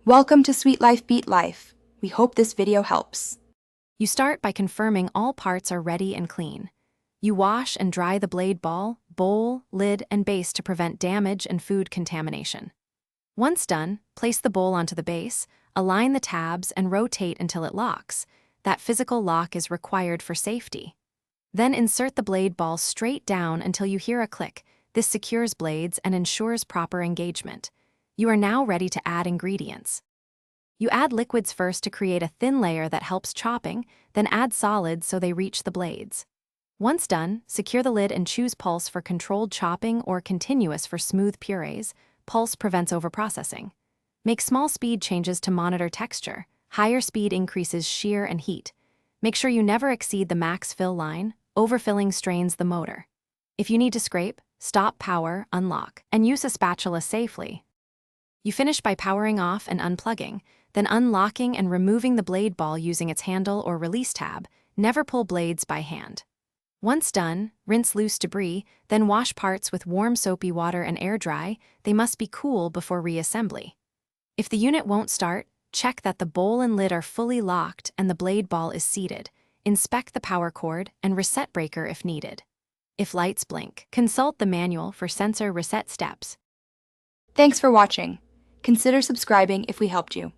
Welcome to Sweet Life Beat Life. We hope this video helps. You start by confirming all parts are ready and clean. You wash and dry the blade ball, bowl, lid, and base to prevent damage and food contamination. Once done, place the bowl onto the base, align the tabs, and rotate until it locks. That physical lock is required for safety. Then insert the blade ball straight down until you hear a click. This secures blades and ensures proper engagement. You are now ready to add ingredients. You add liquids first to create a thin layer that helps chopping, then add solids so they reach the blades. Once done, secure the lid and choose pulse for controlled chopping or continuous for smooth purees. Pulse prevents overprocessing. Make small speed changes to monitor texture. Higher speed increases shear and heat. Make sure you never exceed the max fill line. Overfilling strains the motor. If you need to scrape, stop power, unlock, and use a spatula safely. You finish by powering off and unplugging, then unlocking and removing the blade ball using its handle or release tab. Never pull blades by hand. Once done, rinse loose debris, then wash parts with warm soapy water and air dry. They must be cool before reassembly. If the unit won't start, check that the bowl and lid are fully locked and the blade ball is seated. Inspect the power cord and reset breaker if needed. If lights blink, consult the manual for sensor reset steps. Thanks for watching. Consider subscribing if we helped you.